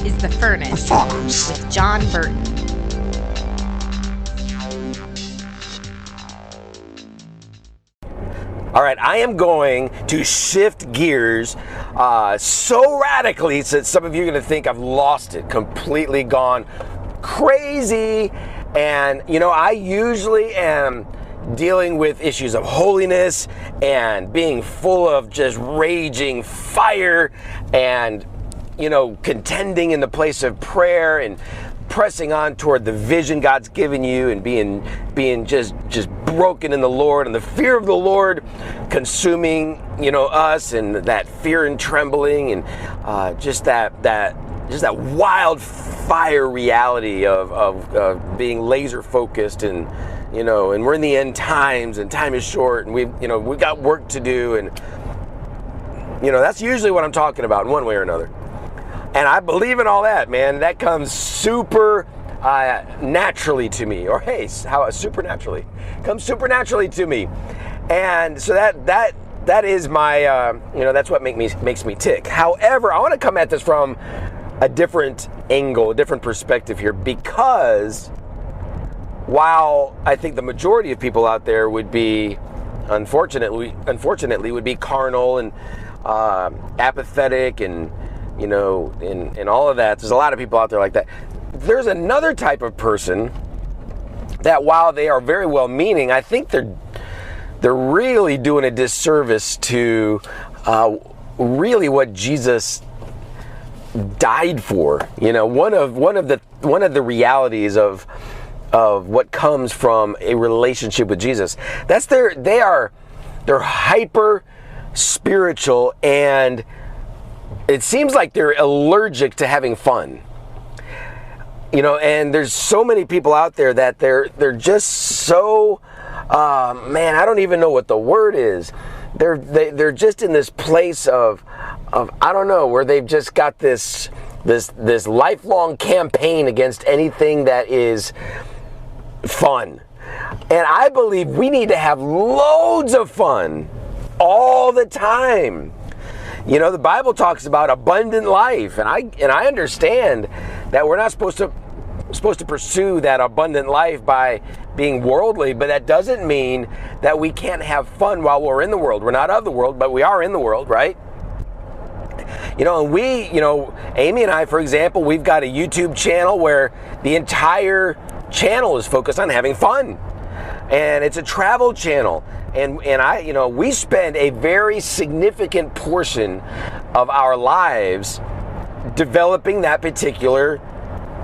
is The Furnace with John Burton. All right, I am going to shift gears so radically that some of you are going to think I've lost it, completely gone crazy. And, you know, I usually am dealing with issues of holiness and being full of just raging fire and, you know, contending in the place of prayer and pressing on toward the vision God's given you and being just broken in the Lord, and the fear of the Lord consuming, you know, us, and that fear and trembling, and just that wildfire reality of being laser focused, and, you know, and we're in the end times and time is short, and we've got work to do, and, you know, that's usually what I'm talking about in one way or another. And I believe in all that, man. That comes super naturally to me, or hey, how supernaturally comes supernaturally to me. And so that is my, you know, that's what makes me tick. However, I want to come at this from a different angle, a different perspective here, because while I think the majority of people out there would be, unfortunately, would be carnal and apathetic and, you know, and all of that. There's a lot of people out there like that. There's another type of person that, while they are very well meaning, I think they're really doing a disservice to really what Jesus died for. You know, one of the realities of what comes from a relationship with Jesus. That's they're hyper spiritual, and it seems like they're allergic to having fun. You know, and there's so many people out there that they're just so, man, I don't even know what the word is. They're just in this place of I don't know, where they've just got this lifelong campaign against anything that is fun. And I believe we need to have loads of fun all the time. You know, the Bible talks about abundant life, and I understand that we're not supposed to pursue that abundant life by being worldly, but that doesn't mean that we can't have fun while we're in the world. We're not of the world, but we are in the world, right? You know, and Amy and I, for example, we've got a YouTube channel where the entire channel is focused on having fun. And it's a travel channel. And I, you know, we spend a very significant portion of our lives developing that particular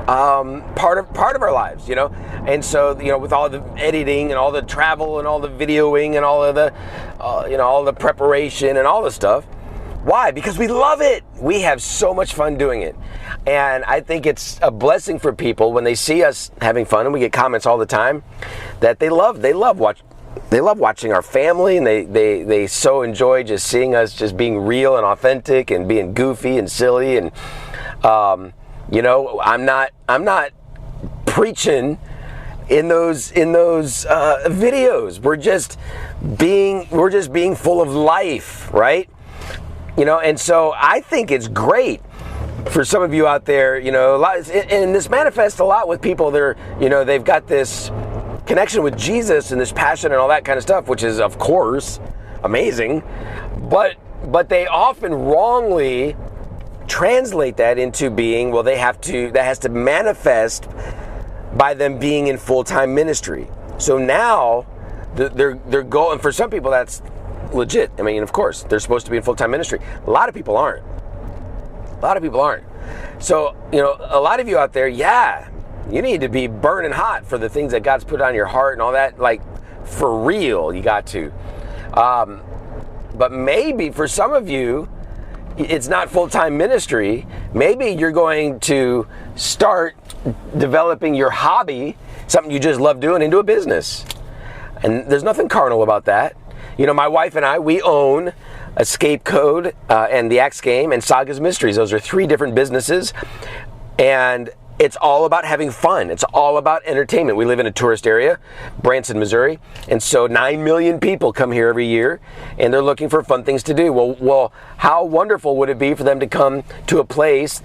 part of our lives, you know. And so, you know, with all the editing and all the travel and all the videoing and all of the, you know, all the preparation and all the stuff. Why? Because we love it. We have so much fun doing it. And I think it's a blessing for people when they see us having fun, and we get comments all the time that they love watching our family, and they so enjoy just seeing us just being real and authentic and being goofy and silly. And you know, I'm not preaching in those videos. We're just being full of life, right? You know, and so I think it's great for some of you out there, you know, and this manifests a lot with people. They've got this connection with Jesus and this passion and all that kind of stuff, which is, of course, amazing. But they often wrongly translate that into being, well, that has to manifest by them being in full-time ministry. So now they're going, for some people that's legit. I mean, of course, they're supposed to be in full-time ministry. A lot of people aren't. So, you know, a lot of you out there, yeah, you need to be burning hot for the things that God's put on your heart and all that, like, for real, you got to. But maybe for some of you, it's not full-time ministry. Maybe you're going to start developing your hobby, something you just love doing, into a business. And there's nothing carnal about that. You know, my wife and I, we own Escape Code and the Axe Game and Saga's Mysteries. Those are 3 different businesses. And It's all about having fun. It's all about entertainment. We live in a tourist area, Branson, Missouri, and so 9 million people come here every year, and they're looking for fun things to do. Well, how wonderful would it be for them to come to a place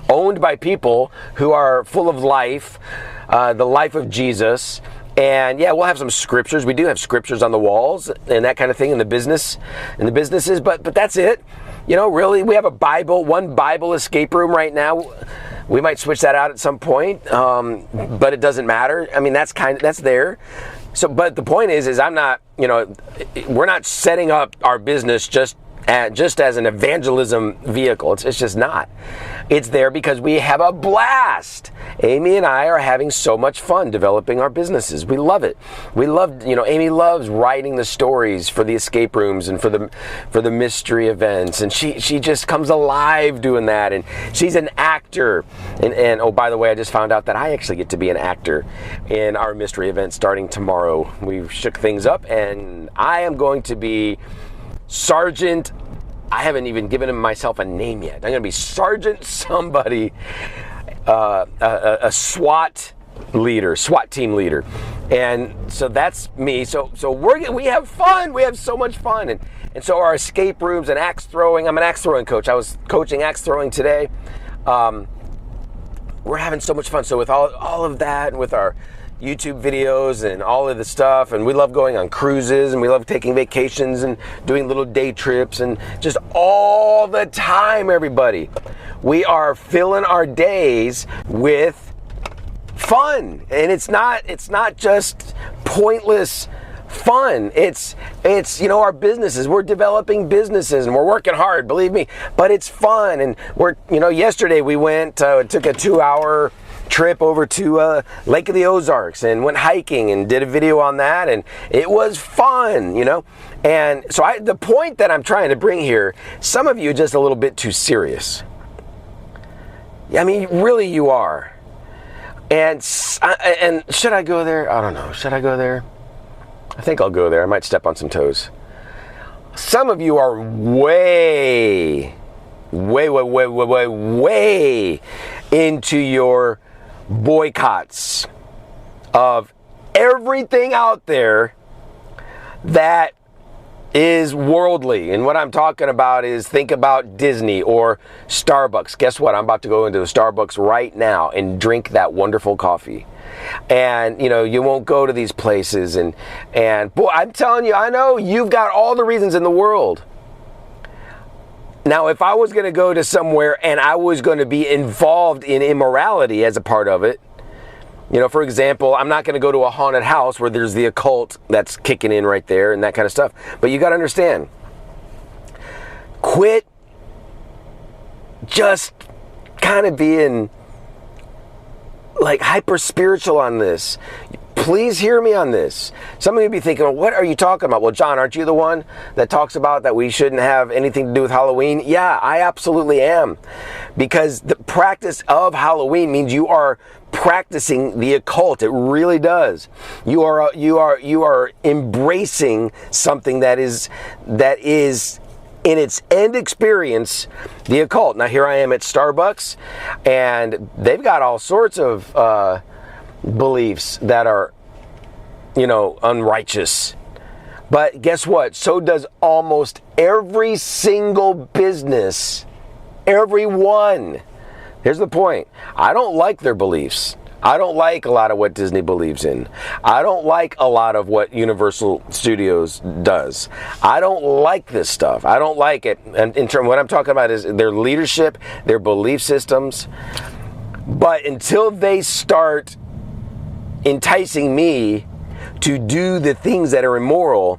owned by people who are full of life, the life of Jesus. And yeah, we'll have some scriptures. We do have scriptures on the walls and that kind of thing in the businesses, but that's it. You know, really, we have one Bible escape room right now. We might switch that out at some point, but it doesn't matter. I mean, that's there. So, but the point is I'm not, we're not setting up our business just as an evangelism vehicle. It's just not. It's there because we have a blast. Amy and I are having so much fun developing our businesses. We love it. Amy loves writing the stories for the escape rooms and for the mystery events, and she just comes alive doing that. And she's an actor. And oh, by the way, I just found out that I actually get to be an actor in our mystery event starting tomorrow. We've shook things up, and I am going to be Sergeant, I haven't even given myself a name yet. I'm going to be Sergeant somebody, a SWAT team leader. And so that's me. So we have fun. We have so much fun. And so our escape rooms and axe throwing, I'm an axe throwing coach. I was coaching axe throwing today. We're having so much fun. So with all of that, and with our YouTube videos and all of the stuff, and we love going on cruises, and we love taking vacations and doing little day trips, and just all the time, everybody, we are filling our days with fun. And it's not just pointless fun. It's our businesses. We're developing businesses and we're working hard, believe me, but it's fun. And yesterday we went, took a 2-hour trip over to Lake of the Ozarks and went hiking and did a video on that, and it was fun, And so the point that I'm trying to bring here, some of you are just a little bit too serious. I mean, really you are. And should I go there? I don't know. Should I go there? I think I'll go there. I might step on some toes. Some of you are way into your boycotts of everything out there that is worldly. And what I'm talking about is, think about Disney or Starbucks. Guess what? I'm about to go into a Starbucks right now and drink that wonderful coffee. And you won't go to these places, and boy, I'm telling you, I know you've got all the reasons in the world. Now, if I was going to go to somewhere and I was going to be involved in immorality as a part of it, for example, I'm not going to go to a haunted house where there's the occult that's kicking in right there and that kind of stuff. But you got to understand, quit just kind of being like hyper spiritual on this. Please hear me on this. Some of you be thinking, well, what are you talking about? Well, John, aren't you the one that talks about that we shouldn't have anything to do with Halloween? Yeah, I absolutely am. Because the practice of Halloween means you are practicing the occult. It really does. You are embracing something that is in its end experience, the occult. Now here I am at Starbucks, and they've got all sorts of beliefs that are, unrighteous. But guess what? So does almost every single business. Everyone. Here's the point. I don't like their beliefs. I don't like a lot of what Disney believes in. I don't like a lot of what Universal Studios does. I don't like this stuff. I don't like it. And in terms of what I'm talking about is their leadership, their belief systems. But until they start enticing me to do the things that are immoral,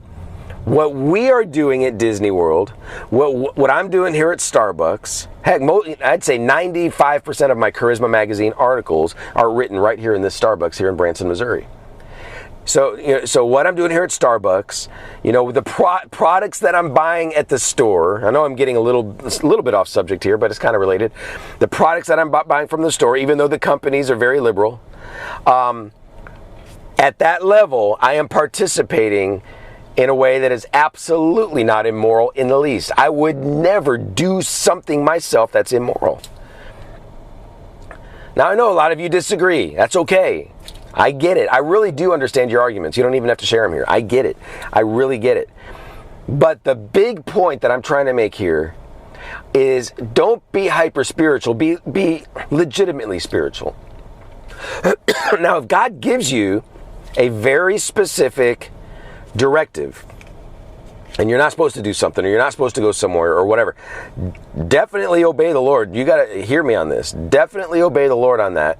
what we are doing at Disney World, what I'm doing here at Starbucks, heck, I'd say 95% of my Charisma Magazine articles are written right here in this Starbucks here in Branson, Missouri. So what I'm doing here at Starbucks, the products that I'm buying at the store, I know I'm getting a little bit off subject here, but it's kind of related. The products that I'm buying from the store, even though the companies are very liberal, at that level, I am participating in a way that is absolutely not immoral in the least. I would never do something myself that's immoral. Now, I know a lot of you disagree. That's okay. I get it. I really do understand your arguments. You don't even have to share them here. I get it. I really get it. But the big point that I'm trying to make here is don't be hyper spiritual. Be legitimately spiritual. Now, if God gives you a very specific directive, and you're not supposed to do something, or you're not supposed to go somewhere, or whatever, definitely obey the Lord. You got to hear me on this. Definitely obey the Lord on that.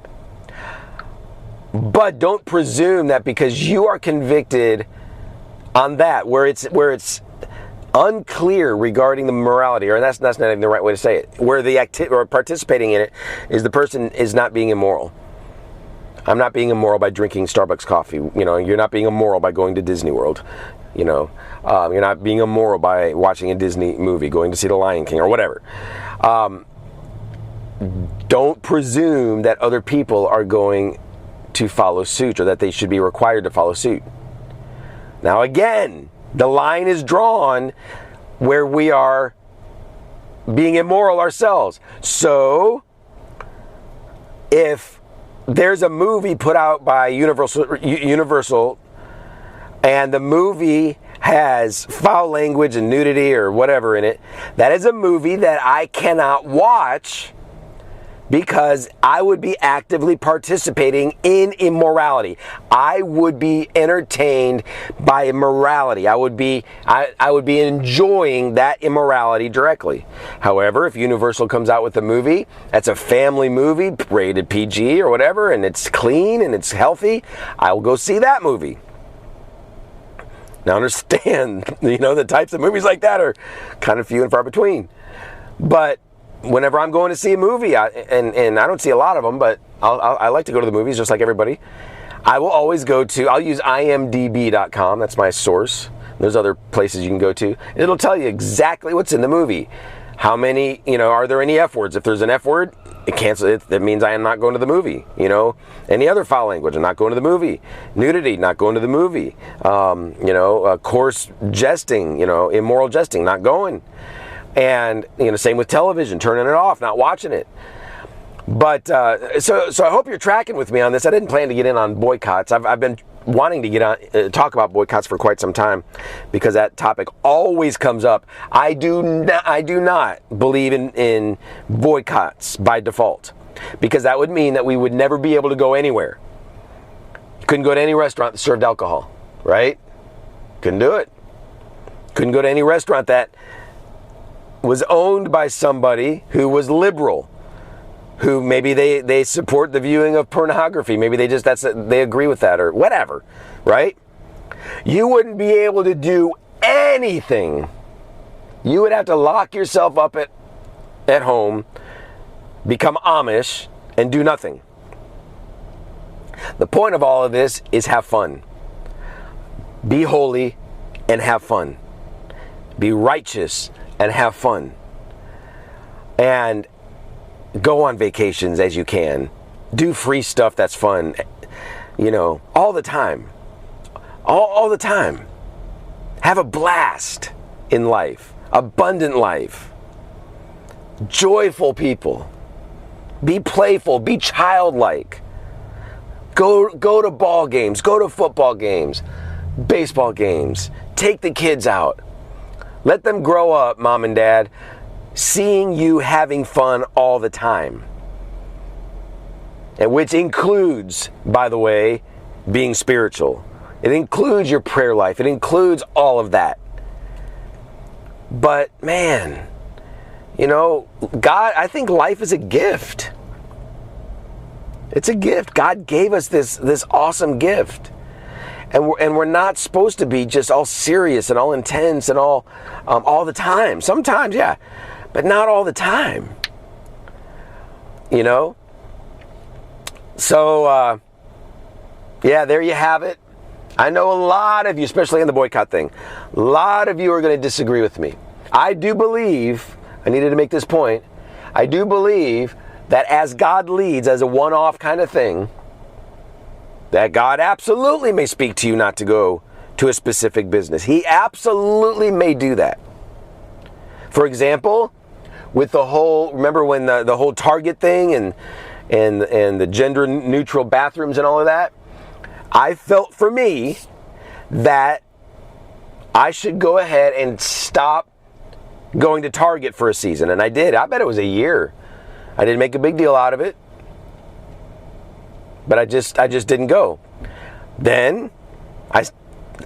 But don't presume that because you are convicted on that, where it's unclear regarding the morality, or that's not even the right way to say it, where the or participating in it is the person is not being immoral. I'm not being immoral by drinking Starbucks coffee. You know, you're not being immoral by going to Disney World. You know, you're not being immoral by watching a Disney movie, going to see The Lion King, or whatever. Don't presume that other people are going to follow suit, or that they should be required to follow suit. Now, again, the line is drawn where we are being immoral ourselves. So, if there's a movie put out by Universal, and the movie has foul language and nudity or whatever in it, that is a movie that I cannot watch, because I would be actively participating in immorality. I would be entertained by immorality. I would be enjoying that immorality directly. However, if Universal comes out with a movie that's a family movie, rated PG or whatever, and it's clean and it's healthy, I will go see that movie. Now, understand, the types of movies like that are kind of few and far between. But whenever I'm going to see a movie, and I don't see a lot of them, but I like to go to the movies just like everybody, I will always I'll use imdb.com, that's my source. There's other places you can go to. It'll tell you exactly what's in the movie. How many, are there any F words? If there's an F word, that means I am not going to the movie. Any other foul language, I'm not going to the movie. Nudity, not going to the movie. Coarse jesting, immoral jesting, not going. And, same with television, turning it off, not watching it. But, so I hope you're tracking with me on this. I didn't plan to get in on boycotts. I've been wanting to get on, talk about boycotts for quite some time, because that topic always comes up. I do not believe in boycotts by default, because that would mean that we would never be able to go anywhere. You couldn't go to any restaurant that served alcohol, right? Couldn't do it. Couldn't go to any restaurant that was owned by somebody who was liberal, who maybe they support the viewing of pornography. Maybe they agree with that or whatever, right? You wouldn't be able to do anything. You would have to lock yourself up at home, become Amish, and do nothing. The point of all of this is have fun. Be holy and have fun. Be righteous and have fun. And go on vacations as you can. Do free stuff that's fun. All the time. All the time. Have a blast in life. Abundant life. Joyful people. Be playful. Be childlike. Go to ball games. Go to football games. Baseball games. Take the kids out. Let them grow up, mom and dad, seeing you having fun all the time. And which includes, by the way, being spiritual. It includes your prayer life. It includes all of that. But man, God, I think life is a gift. It's a gift. God gave us this awesome gift. And we're not supposed to be just all serious and all intense and all the time. Sometimes, yeah, but not all the time. So, yeah, there you have it. I know a lot of you, especially in the boycott thing, a lot of you are going to disagree with me. I do believe, I needed to make this point, I do believe that as God leads, as a one-off kind of thing, that God absolutely may speak to you not to go to a specific business. He absolutely may do that. For example, with the whole, remember when the whole Target thing and the gender neutral bathrooms and all of that, I felt for me that I should go ahead and stop going to Target for a season. And I did. I bet it was a year. I didn't make a big deal out of it, but I just didn't go. Then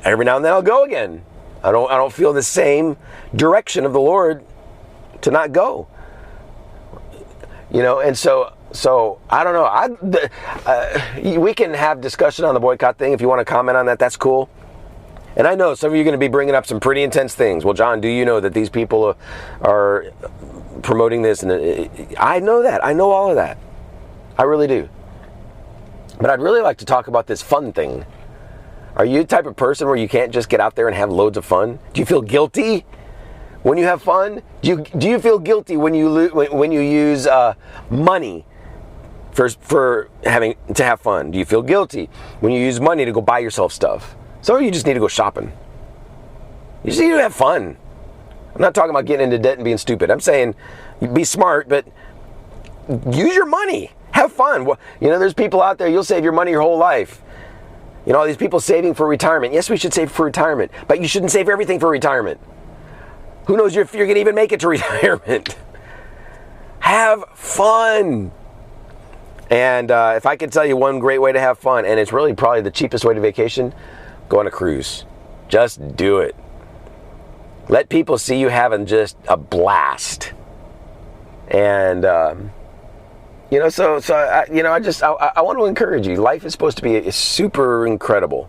every now and then I'll go again. I don't feel the same direction of the Lord to not go. And so I don't know. We can have discussion on the boycott thing if you want to comment on that. That's cool. And I know some of you are going to be bringing up some pretty intense things. Well, John, do you know that these people are promoting this? And I know that. I know all of that. I really do. But I'd really like to talk about this fun thing. Are you the type of person where you can't just get out there and have loads of fun? Do you feel guilty when you have fun? Do you feel guilty when you use money for having to have fun? Do you feel guilty when you use money to go buy yourself stuff? Some of you just need to go shopping. You just need to have fun. I'm not talking about getting into debt and being stupid. I'm saying be smart, but use your money. Have fun. There's people out there, you'll save your money your whole life. All these people saving for retirement. Yes, we should save for retirement, but you shouldn't save everything for retirement. Who knows if you're going to even make it to retirement? Have fun. And if I could tell you one great way to have fun, and it's really probably the cheapest way to vacation, go on a cruise. Just do it. Let people see you having just a blast. And, I want to encourage you. Life is supposed to be super incredible.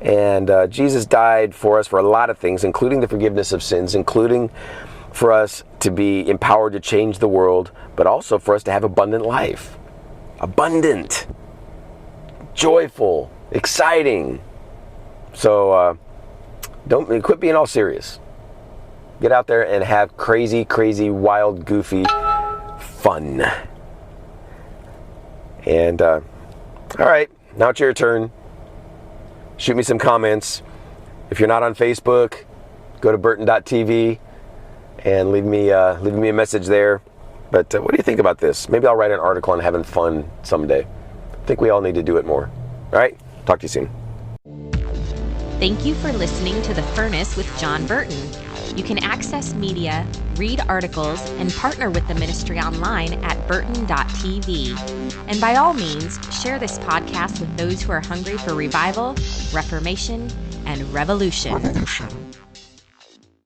And Jesus died for us for a lot of things, including the forgiveness of sins, including for us to be empowered to change the world, but also for us to have abundant life. Abundant, joyful, exciting. So don't quit being all serious. Get out there and have crazy, crazy, wild, goofy fun. And all right, now it's your turn. Shoot me some comments. If you're not on Facebook, go to burton.tv and leave me a message there. But what do you think about this? Maybe I'll write an article on having fun someday. I think we all need to do it more. All right, talk to you soon. Thank you for listening to The Furnace with John Burton. You can access media, read articles, and partner with the ministry online at burton.tv. And by all means, share this podcast with those who are hungry for revival, reformation, and revolution.